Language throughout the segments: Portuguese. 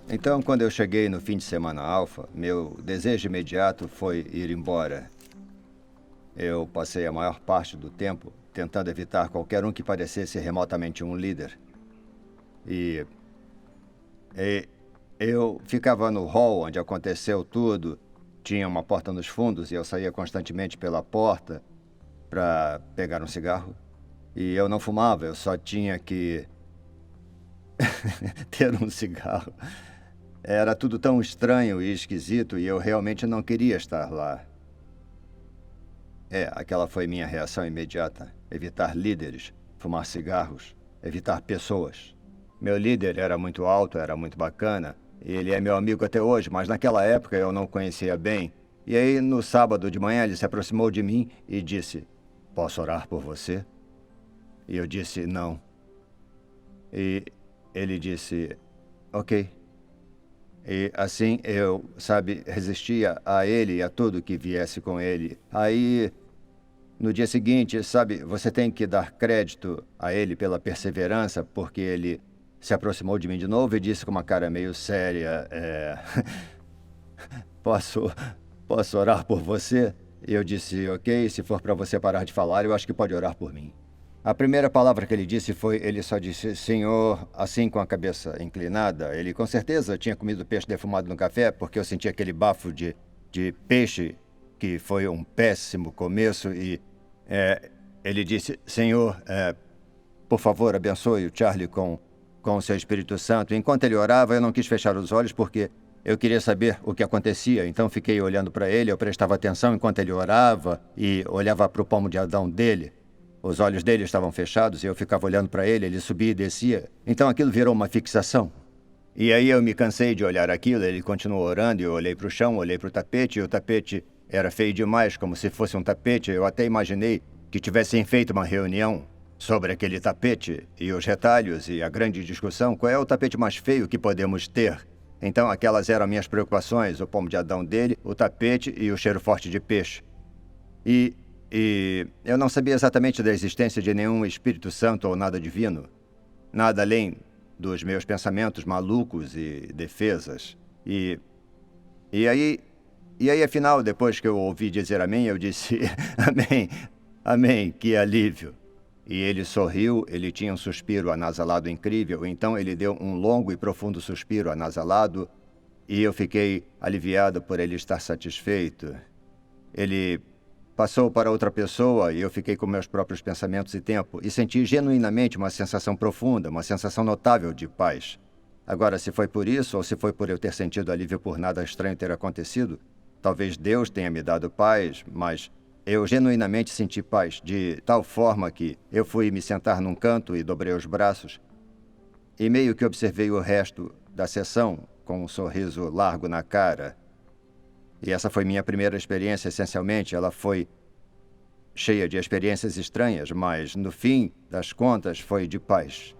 Então, quando eu cheguei no fim de semana alfa, meu desejo imediato foi ir embora. Eu passei a maior parte do tempo tentando evitar qualquer um que parecesse remotamente um líder. E eu ficava no hall onde aconteceu tudo. Tinha uma porta nos fundos e eu saía constantemente pela porta para pegar um cigarro. E eu não fumava, eu só tinha que ter um cigarro. Era tudo tão estranho e esquisito e eu realmente não queria estar lá. Aquela foi minha reação imediata. Evitar líderes, fumar cigarros, evitar pessoas. Meu líder era muito alto, era muito bacana. Ele é meu amigo até hoje, mas naquela época eu não o conhecia bem. E aí, no sábado de manhã, ele se aproximou de mim e disse: "Posso orar por você?" E eu disse: "Não." E ele disse: "Ok." E assim eu, resistia a ele e a tudo que viesse com ele. Aí, no dia seguinte, você tem que dar crédito a ele pela perseverança, porque ele se aproximou de mim de novo e disse com uma cara meio séria, posso orar por você? E eu disse: "Ok, se for para você parar de falar, eu acho que pode orar por mim." A primeira palavra que ele disse ele só disse "Senhor", assim com a cabeça inclinada. Ele com certeza tinha comido peixe defumado no café, porque eu senti aquele bafo de peixe, que foi um péssimo começo. E ele disse: "Senhor, por favor, abençoe o Charlie com o seu Espírito Santo." Enquanto ele orava, eu não quis fechar os olhos, porque eu queria saber o que acontecia. Então fiquei olhando para ele, eu prestava atenção enquanto ele orava e olhava para o palmo de Adão dele. Os olhos dele estavam fechados e eu ficava olhando para ele, ele subia e descia. Então aquilo virou uma fixação. E aí eu me cansei de olhar aquilo, ele continuou orando e eu olhei para o chão, olhei para o tapete, e o tapete era feio demais, como se fosse um tapete. Eu até imaginei que tivessem feito uma reunião sobre aquele tapete e os retalhos e a grande discussão: qual é o tapete mais feio que podemos ter? Então aquelas eram minhas preocupações: o palmo de Adão dele, o tapete e o cheiro forte de peixe. E eu não sabia exatamente da existência de nenhum Espírito Santo ou nada divino. Nada além dos meus pensamentos malucos e defesas. E aí, afinal, depois que eu ouvi dizer amém, eu disse: "Amém, amém, que alívio." E ele sorriu, ele tinha um suspiro anasalado incrível, então ele deu um longo e profundo suspiro anasalado e eu fiquei aliviado por ele estar satisfeito. Ele passou para outra pessoa e eu fiquei com meus próprios pensamentos e tempo e senti genuinamente uma sensação profunda, uma sensação notável de paz. Agora, se foi por isso ou se foi por eu ter sentido alívio por nada estranho ter acontecido, talvez Deus tenha me dado paz, mas eu genuinamente senti paz de tal forma que eu fui me sentar num canto e dobrei os braços e meio que observei o resto da sessão com um sorriso largo na cara. E essa foi minha primeira experiência, essencialmente. Ela foi cheia de experiências estranhas, mas, no fim das contas, foi de paz.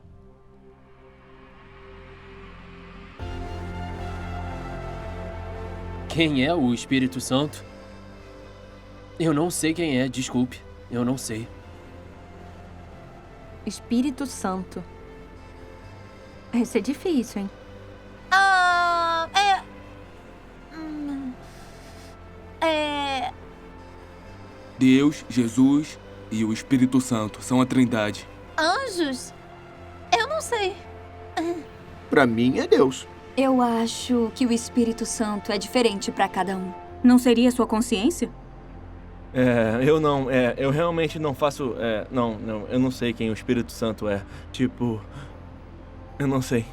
Quem é o Espírito Santo? Eu não sei quem é, desculpe. Eu não sei. Espírito Santo. Isso é difícil, hein? Deus, Jesus e o Espírito Santo são a Trindade. Anjos? Eu não sei. Pra mim é Deus. Eu acho que o Espírito Santo é diferente pra cada um. Não seria sua consciência? Eu realmente não faço, eu não sei quem o Espírito Santo é. Tipo, eu não sei.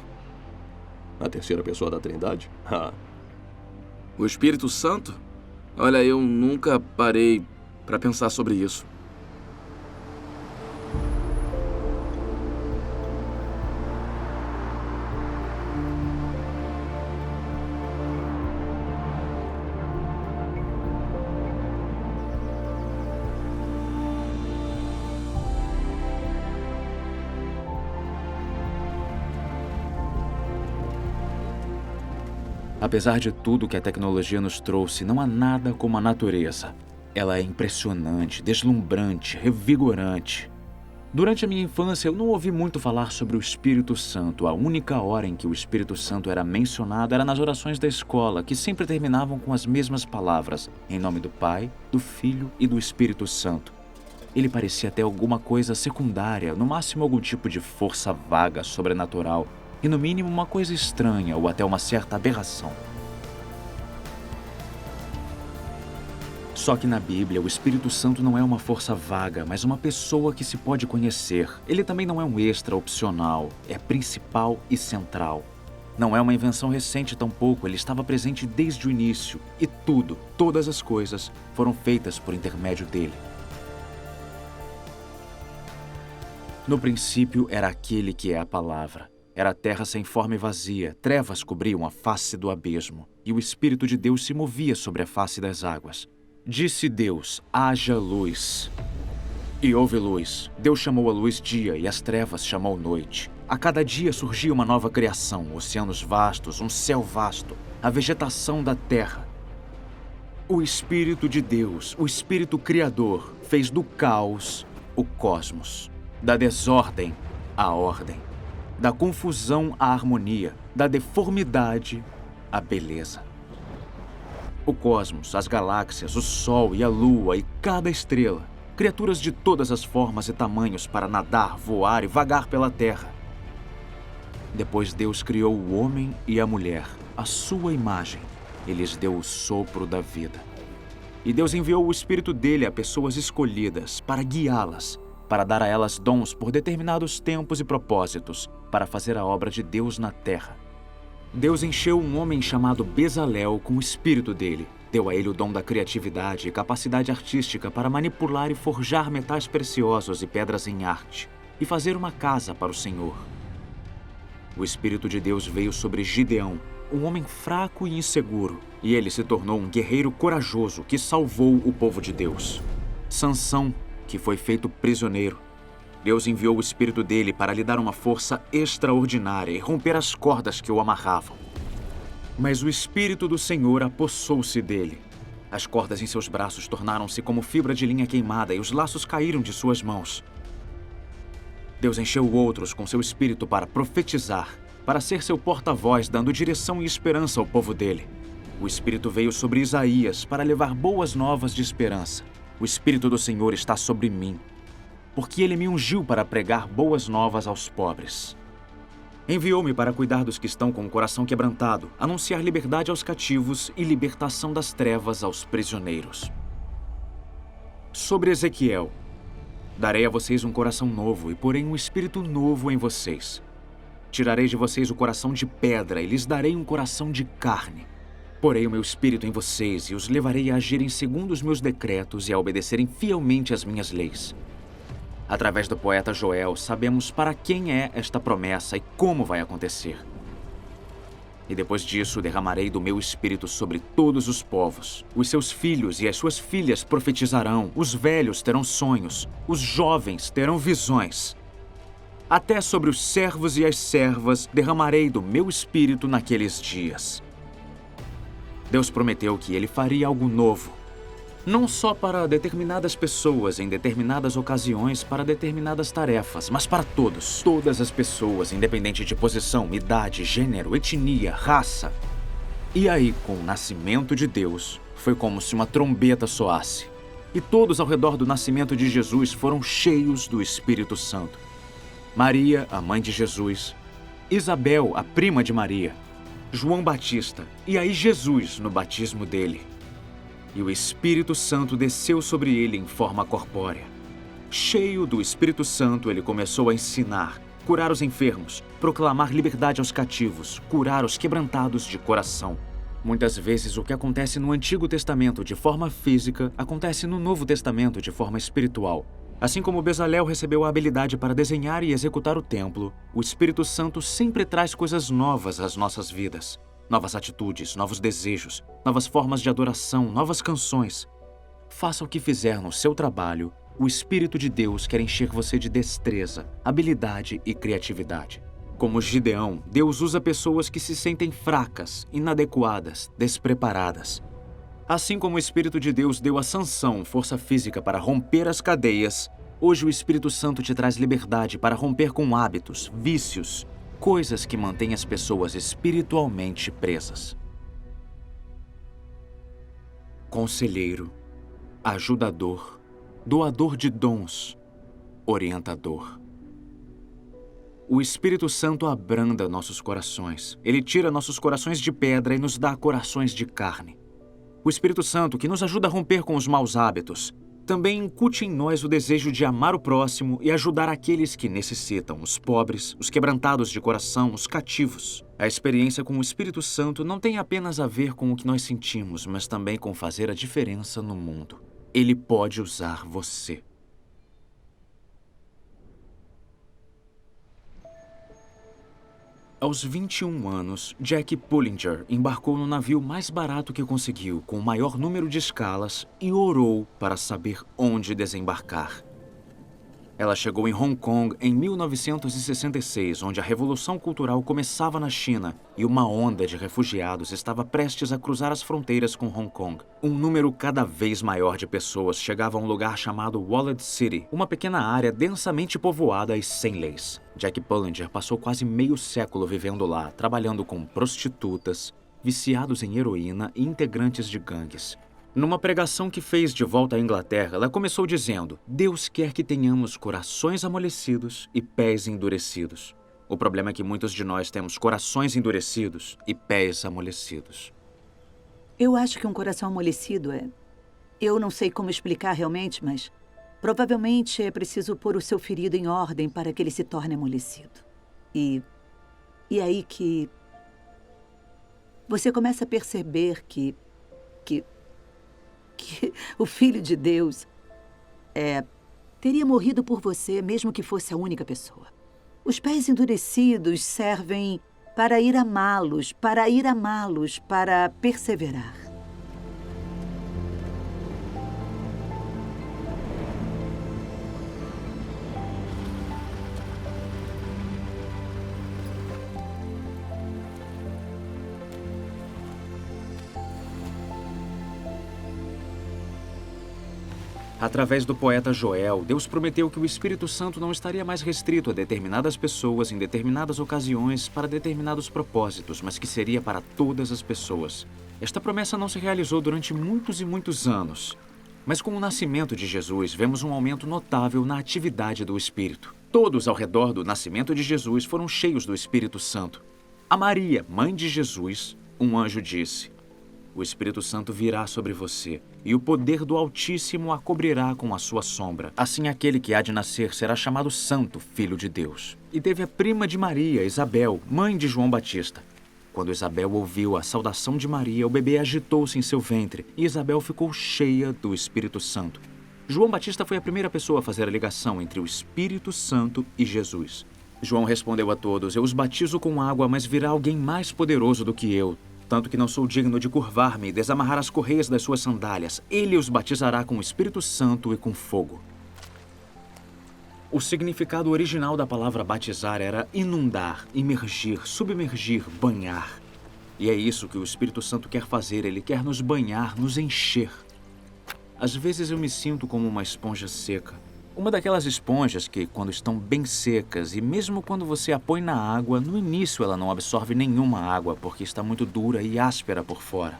A terceira pessoa da Trindade? O Espírito Santo? Olha, eu nunca parei para pensar sobre isso. Apesar de tudo que a tecnologia nos trouxe, não há nada como a natureza. Ela é impressionante, deslumbrante, revigorante. Durante a minha infância, eu não ouvi muito falar sobre o Espírito Santo. A única hora em que o Espírito Santo era mencionado era nas orações da escola, que sempre terminavam com as mesmas palavras, em nome do Pai, do Filho e do Espírito Santo. Ele parecia ter alguma coisa secundária, no máximo algum tipo de força vaga, sobrenatural, e no mínimo uma coisa estranha ou até uma certa aberração. Só que na Bíblia, o Espírito Santo não é uma força vaga, mas uma pessoa que se pode conhecer. Ele também não é um extra opcional, é principal e central. Não é uma invenção recente tampouco, ele estava presente desde o início. E tudo, todas as coisas, foram feitas por intermédio dele. No princípio era aquele que é a palavra. Era a terra sem forma e vazia, trevas cobriam a face do abismo, e o Espírito de Deus se movia sobre a face das águas. Disse Deus, haja luz. E houve luz. Deus chamou a luz dia e as trevas chamou noite. A cada dia surgia uma nova criação, oceanos vastos, um céu vasto, a vegetação da terra. O Espírito de Deus, o Espírito Criador, fez do caos o cosmos, da desordem a ordem, da confusão a harmonia, da deformidade a beleza. O cosmos, as galáxias, o Sol e a Lua e cada estrela, criaturas de todas as formas e tamanhos para nadar, voar e vagar pela terra. Depois Deus criou o homem e a mulher, à sua imagem, e lhes deu o sopro da vida. E Deus enviou o Espírito dele a pessoas escolhidas para guiá-las, para dar a elas dons por determinados tempos e propósitos, para fazer a obra de Deus na terra. Deus encheu um homem chamado Bezalel com o espírito dele. Deu a ele o dom da criatividade e capacidade artística para manipular e forjar metais preciosos e pedras em arte, e fazer uma casa para o Senhor. O Espírito de Deus veio sobre Gideão, um homem fraco e inseguro, e ele se tornou um guerreiro corajoso que salvou o povo de Deus. Sansão, que foi feito prisioneiro. Deus enviou o Espírito dele para lhe dar uma força extraordinária e romper as cordas que o amarravam. Mas o Espírito do Senhor apossou-se dele. As cordas em seus braços tornaram-se como fibra de linha queimada e os laços caíram de suas mãos. Deus encheu outros com seu Espírito para profetizar, para ser seu porta-voz, dando direção e esperança ao povo dele. O Espírito veio sobre Isaías para levar boas novas de esperança. O Espírito do Senhor está sobre mim, porque ele me ungiu para pregar boas novas aos pobres. Enviou-me para cuidar dos que estão com o coração quebrantado, anunciar liberdade aos cativos e libertação das trevas aos prisioneiros. Sobre Ezequiel, darei a vocês um coração novo e porei um espírito novo em vocês. Tirarei de vocês o coração de pedra e lhes darei um coração de carne. Porei o meu espírito em vocês e os levarei a agirem segundo os meus decretos e a obedecerem fielmente às minhas leis. Através do poeta Joel, sabemos para quem é esta promessa e como vai acontecer. E depois disso, derramarei do meu espírito sobre todos os povos. Os seus filhos e as suas filhas profetizarão, os velhos terão sonhos, os jovens terão visões. Até sobre os servos e as servas derramarei do meu espírito naqueles dias. Deus prometeu que ele faria algo novo. Não só para determinadas pessoas, em determinadas ocasiões, para determinadas tarefas, mas para todos. Todas as pessoas, independente de posição, idade, gênero, etnia, raça. E aí, com o nascimento de Deus, foi como se uma trombeta soasse. E todos ao redor do nascimento de Jesus foram cheios do Espírito Santo. Maria, a mãe de Jesus, Isabel, a prima de Maria, João Batista, e aí Jesus no batismo dele. E o Espírito Santo desceu sobre ele em forma corpórea. Cheio do Espírito Santo, ele começou a ensinar, curar os enfermos, proclamar liberdade aos cativos, curar os quebrantados de coração. Muitas vezes o que acontece no Antigo Testamento de forma física, acontece no Novo Testamento de forma espiritual. Assim como Bezalel recebeu a habilidade para desenhar e executar o templo, o Espírito Santo sempre traz coisas novas às nossas vidas. Novas atitudes, novos desejos, novas formas de adoração, novas canções. Faça o que fizer no seu trabalho, o Espírito de Deus quer encher você de destreza, habilidade e criatividade. Como Gideão, Deus usa pessoas que se sentem fracas, inadequadas, despreparadas. Assim como o Espírito de Deus deu a sanção, força física para romper as cadeias, hoje o Espírito Santo te traz liberdade para romper com hábitos, vícios, coisas que mantêm as pessoas espiritualmente presas. Conselheiro, ajudador, doador de dons, orientador. O Espírito Santo abranda nossos corações. Ele tira nossos corações de pedra e nos dá corações de carne. O Espírito Santo, que nos ajuda a romper com os maus hábitos, também incute em nós o desejo de amar o próximo e ajudar aqueles que necessitam, os pobres, os quebrantados de coração, os cativos. A experiência com o Espírito Santo não tem apenas a ver com o que nós sentimos, mas também com fazer a diferença no mundo. Ele pode usar você. Aos 21 anos, Jack Pullinger embarcou no navio mais barato que conseguiu, com o maior número de escalas, e orou para saber onde desembarcar. Ela chegou em Hong Kong em 1966, onde a Revolução Cultural começava na China e uma onda de refugiados estava prestes a cruzar as fronteiras com Hong Kong. Um número cada vez maior de pessoas chegava a um lugar chamado Walled City, uma pequena área densamente povoada e sem leis. Jack Pullinger passou quase meio século vivendo lá, trabalhando com prostitutas, viciados em heroína e integrantes de gangues. Numa pregação que fez de volta à Inglaterra, ela começou dizendo: Deus quer que tenhamos corações amolecidos e pés endurecidos. O problema é que muitos de nós temos corações endurecidos e pés amolecidos. Eu acho que um coração amolecido é... Eu não sei como explicar realmente, mas... Provavelmente é preciso pôr o seu ferido em ordem para que ele se torne amolecido. E aí que... Você começa a perceber que o Filho de Deus teria morrido por você, mesmo que fosse a única pessoa. Os pés endurecidos servem para ir amá-los, para perseverar. Através do poeta Joel, Deus prometeu que o Espírito Santo não estaria mais restrito a determinadas pessoas em determinadas ocasiões para determinados propósitos, mas que seria para todas as pessoas. Esta promessa não se realizou durante muitos e muitos anos. Mas com o nascimento de Jesus, vemos um aumento notável na atividade do Espírito. Todos ao redor do nascimento de Jesus foram cheios do Espírito Santo. A Maria, mãe de Jesus, um anjo disse: O Espírito Santo virá sobre você, e o poder do Altíssimo a cobrirá com a sua sombra. Assim aquele que há de nascer será chamado Santo, Filho de Deus. E teve a prima de Maria, Isabel, mãe de João Batista. Quando Isabel ouviu a saudação de Maria, o bebê agitou-se em seu ventre, e Isabel ficou cheia do Espírito Santo. João Batista foi a primeira pessoa a fazer a ligação entre o Espírito Santo e Jesus. João respondeu a todos: Eu os batizo com água, mas virá alguém mais poderoso do que eu, tanto que não sou digno de curvar-me e desamarrar as correias das suas sandálias. Ele os batizará com o Espírito Santo e com fogo. O significado original da palavra batizar era inundar, imergir, submergir, banhar. E é isso que o Espírito Santo quer fazer. Ele quer nos banhar, nos encher. Às vezes eu me sinto como uma esponja seca. Uma daquelas esponjas que, quando estão bem secas e mesmo quando você a põe na água, no início ela não absorve nenhuma água porque está muito dura e áspera por fora.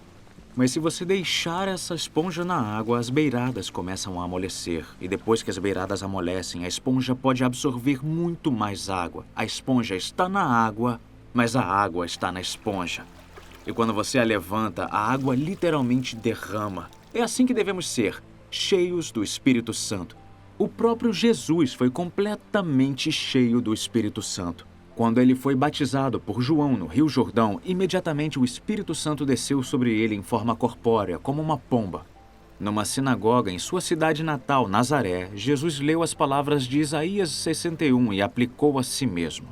Mas se você deixar essa esponja na água, as beiradas começam a amolecer. E depois que as beiradas amolecem, a esponja pode absorver muito mais água. A esponja está na água, mas a água está na esponja. E quando você a levanta, a água literalmente derrama. É assim que devemos ser, cheios do Espírito Santo. O próprio Jesus foi completamente cheio do Espírito Santo. Quando ele foi batizado por João no Rio Jordão, imediatamente o Espírito Santo desceu sobre ele em forma corpórea, como uma pomba. Numa sinagoga em sua cidade natal, Nazaré, Jesus leu as palavras de Isaías 61 e aplicou a si mesmo.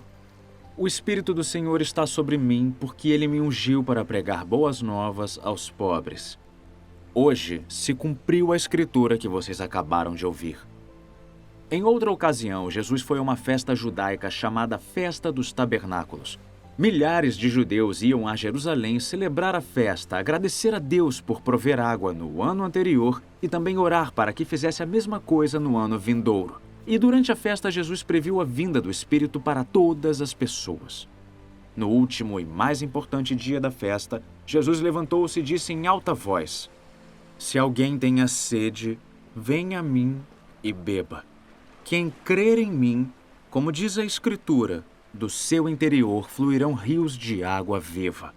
O Espírito do Senhor está sobre mim, porque ele me ungiu para pregar boas novas aos pobres. Hoje se cumpriu a escritura que vocês acabaram de ouvir. Em outra ocasião, Jesus foi a uma festa judaica chamada Festa dos Tabernáculos. Milhares de judeus iam a Jerusalém celebrar a festa, agradecer a Deus por prover água no ano anterior e também orar para que fizesse a mesma coisa no ano vindouro. E durante a festa, Jesus previu a vinda do Espírito para todas as pessoas. No último e mais importante dia da festa, Jesus levantou-se e disse em alta voz: "Se alguém tenha sede, venha a mim e beba. Quem crer em mim, como diz a Escritura, do seu interior fluirão rios de água viva."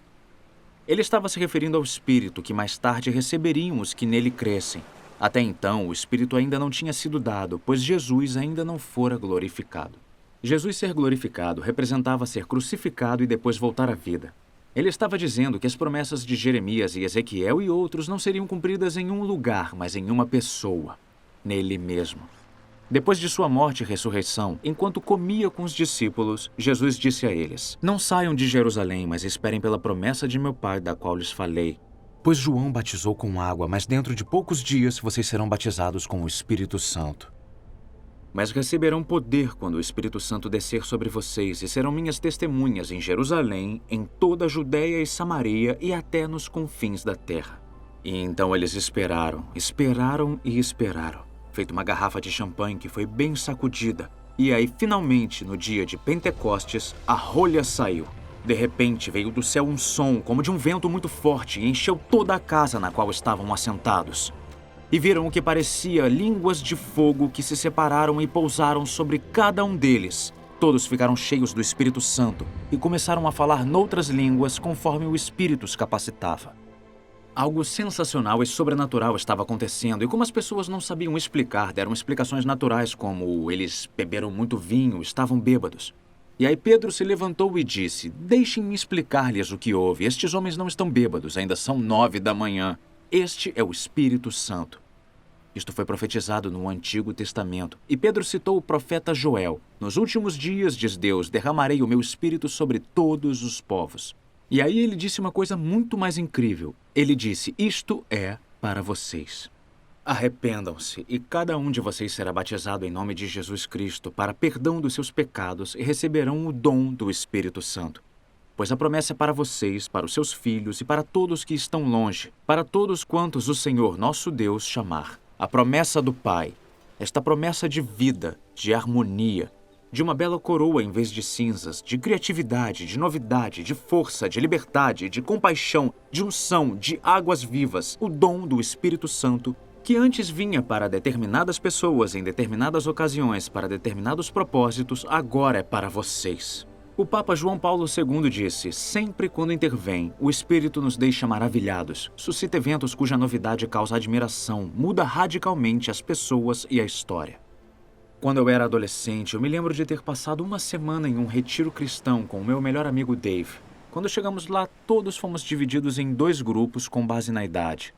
Ele estava se referindo ao Espírito que mais tarde receberiam os que nele crescem. Até então, o Espírito ainda não tinha sido dado, pois Jesus ainda não fora glorificado. Jesus ser glorificado representava ser crucificado e depois voltar à vida. Ele estava dizendo que as promessas de Jeremias e Ezequiel e outros não seriam cumpridas em um lugar, mas em uma pessoa, nele mesmo. Depois de sua morte e ressurreição, enquanto comia com os discípulos, Jesus disse a eles: "Não saiam de Jerusalém, mas esperem pela promessa de meu Pai, da qual lhes falei. Pois João batizou com água, mas dentro de poucos dias vocês serão batizados com o Espírito Santo. Mas receberão poder quando o Espírito Santo descer sobre vocês e serão minhas testemunhas em Jerusalém, em toda a Judéia e Samaria e até nos confins da terra." E então eles esperaram e esperaram, feito uma garrafa de champanhe que foi bem sacudida. E aí, finalmente, no dia de Pentecostes, a rolha saiu. De repente, veio do céu um som, como de um vento muito forte, e encheu toda a casa na qual estavam assentados. E viram o que parecia línguas de fogo que se separaram e pousaram sobre cada um deles. Todos ficaram cheios do Espírito Santo e começaram a falar noutras línguas conforme o Espírito os capacitava. Algo sensacional e sobrenatural estava acontecendo, e como as pessoas não sabiam explicar, deram explicações naturais, como eles beberam muito vinho, estavam bêbados. E aí Pedro se levantou e disse: "Deixem-me explicar-lhes o que houve. Estes homens não estão bêbados, ainda são 9 da manhã. Este é o Espírito Santo." Isto foi profetizado no Antigo Testamento. E Pedro citou o profeta Joel: "Nos últimos dias, diz Deus, derramarei o meu Espírito sobre todos os povos." E aí ele disse uma coisa muito mais incrível. Ele disse: "Isto é para vocês. Arrependam-se, e cada um de vocês será batizado em nome de Jesus Cristo para perdão dos seus pecados e receberão o dom do Espírito Santo. Pois a promessa é para vocês, para os seus filhos e para todos que estão longe, para todos quantos o Senhor nosso Deus chamar." A promessa do Pai, esta promessa de vida, de harmonia, de uma bela coroa em vez de cinzas, de criatividade, de novidade, de força, de liberdade, de compaixão, de unção, de águas vivas, o dom do Espírito Santo, que antes vinha para determinadas pessoas em determinadas ocasiões, para determinados propósitos, agora é para vocês. O Papa João Paulo II disse: "Sempre quando intervém, o Espírito nos deixa maravilhados, suscita eventos cuja novidade causa admiração, muda radicalmente as pessoas e a história." Quando eu era adolescente, eu me lembro de ter passado uma semana em um retiro cristão com o meu melhor amigo Dave. Quando chegamos lá, todos fomos divididos em 2 grupos com base na idade.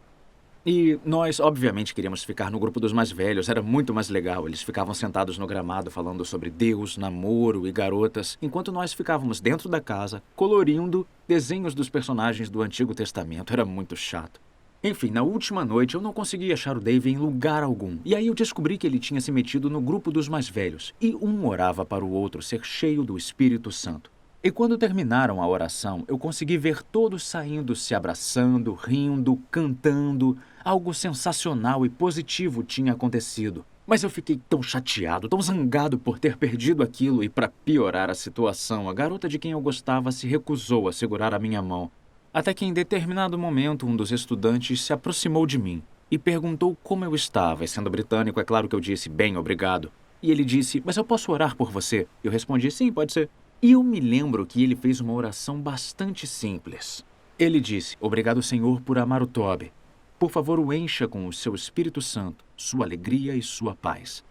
E nós, obviamente, queríamos ficar no grupo dos mais velhos, era muito mais legal. Eles ficavam sentados no gramado falando sobre Deus, namoro e garotas, enquanto nós ficávamos dentro da casa, colorindo desenhos dos personagens do Antigo Testamento. Era muito chato. Enfim, na última noite eu não consegui achar o Dave em lugar algum. E aí eu descobri que ele tinha se metido no grupo dos mais velhos. E um orava para o outro ser cheio do Espírito Santo. E quando terminaram a oração, eu consegui ver todos saindo, se abraçando, rindo, cantando. Algo sensacional e positivo tinha acontecido. Mas eu fiquei tão chateado, tão zangado por ter perdido aquilo. E para piorar a situação, a garota de quem eu gostava se recusou a segurar a minha mão. Até que em determinado momento, um dos estudantes se aproximou de mim e perguntou como eu estava. E sendo britânico, é claro que eu disse: "Bem, obrigado." E ele disse: "Mas eu posso orar por você?" Eu respondi: "Sim, pode ser." E eu me lembro que ele fez uma oração bastante simples. Ele disse: "Obrigado, Senhor, por amar o Toby. Por favor, o encha com o seu Espírito Santo, sua alegria e sua paz."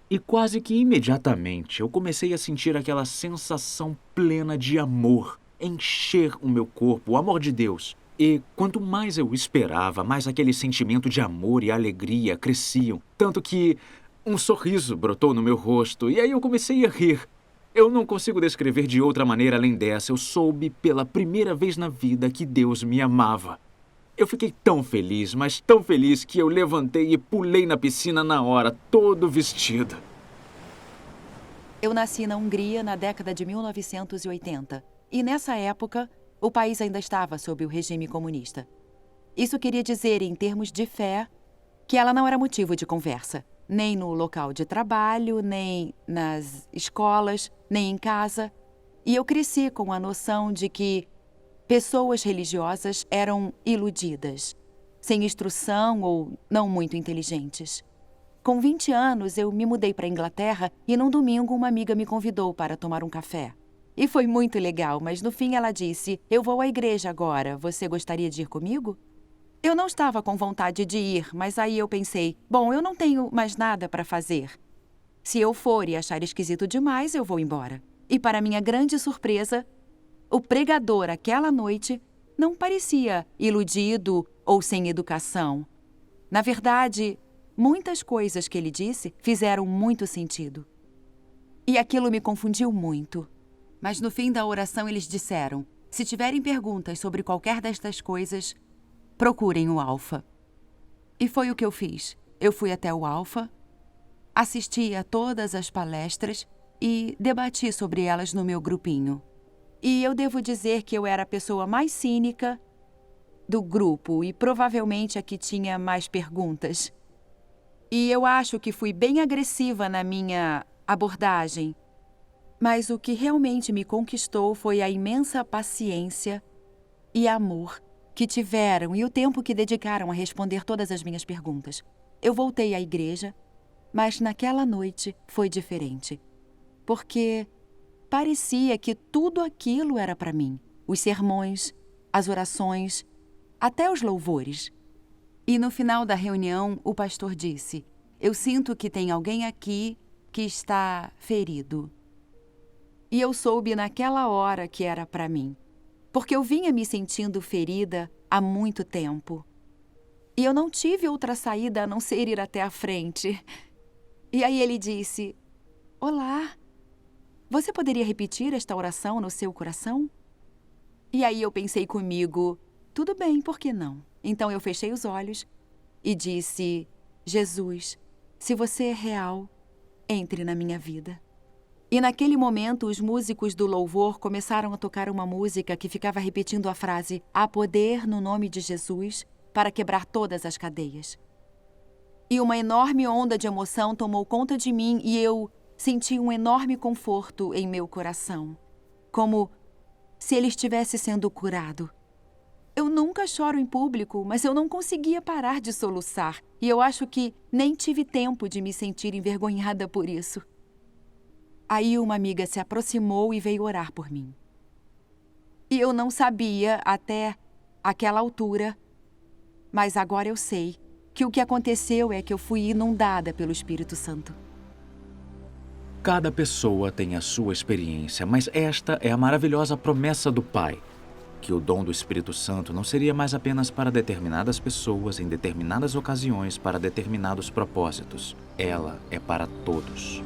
E quase que imediatamente eu comecei a sentir aquela sensação plena de amor encher o meu corpo, o amor de Deus. E quanto mais eu esperava, mais aquele sentimento de amor e alegria cresciam. Tanto que um sorriso brotou no meu rosto e aí eu comecei a rir. Eu não consigo descrever de outra maneira além dessa. Eu soube pela primeira vez na vida que Deus me amava. Eu fiquei tão feliz, mas tão feliz que eu levantei e pulei na piscina na hora, todo vestido. Eu nasci na Hungria na década de 1980. e nessa época, o país ainda estava sob o regime comunista. Isso queria dizer, em termos de fé, que ela não era motivo de conversa, nem no local de trabalho, nem nas escolas, nem em casa. E eu cresci com a noção de que pessoas religiosas eram iludidas, sem instrução ou não muito inteligentes. Com 20 anos, eu me mudei para a Inglaterra e num domingo uma amiga me convidou para tomar um café. E foi muito legal, mas no fim ela disse: "Eu vou à igreja agora, você gostaria de ir comigo?" Eu não estava com vontade de ir, mas aí eu pensei: bom, eu não tenho mais nada para fazer. Se eu for e achar esquisito demais, eu vou embora. E para minha grande surpresa, o pregador aquela noite não parecia iludido ou sem educação. Na verdade, muitas coisas que ele disse fizeram muito sentido. E aquilo me confundiu muito. Mas no fim da oração eles disseram: se tiverem perguntas sobre qualquer destas coisas, procurem o Alfa. E foi o que eu fiz. Eu fui até o Alfa, assisti a todas as palestras e debati sobre elas no meu grupinho. E eu devo dizer que eu era a pessoa mais cínica do grupo e provavelmente a que tinha mais perguntas. E eu acho que fui bem agressiva na minha abordagem. Mas o que realmente me conquistou foi a imensa paciência e amor que tiveram e o tempo que dedicaram a responder todas as minhas perguntas. Eu voltei à igreja, mas naquela noite foi diferente. Porque parecia que tudo aquilo era para mim. Os sermões, as orações, até os louvores. E no final da reunião, o pastor disse: "Eu sinto que tem alguém aqui que está ferido." E eu soube naquela hora que era para mim. Porque eu vinha me sentindo ferida há muito tempo. E eu não tive outra saída a não ser ir até a frente. E aí ele disse: "Olá, você poderia repetir esta oração no seu coração?" E aí eu pensei comigo: tudo bem, por que não? Então eu fechei os olhos e disse: "Jesus, se você é real, entre na minha vida." E naquele momento, os músicos do louvor começaram a tocar uma música que ficava repetindo a frase: "Há poder no nome de Jesus para quebrar todas as cadeias." E uma enorme onda de emoção tomou conta de mim e eu senti um enorme conforto em meu coração, como se ele estivesse sendo curado. Eu nunca choro em público, mas eu não conseguia parar de soluçar, e eu acho que nem tive tempo de me sentir envergonhada por isso. Aí uma amiga se aproximou e veio orar por mim. E eu não sabia até aquela altura, mas agora eu sei que o que aconteceu é que eu fui inundada pelo Espírito Santo. Cada pessoa tem a sua experiência, mas esta é a maravilhosa promessa do Pai, que o dom do Espírito Santo não seria mais apenas para determinadas pessoas em determinadas ocasiões para determinados propósitos. Ela é para todos.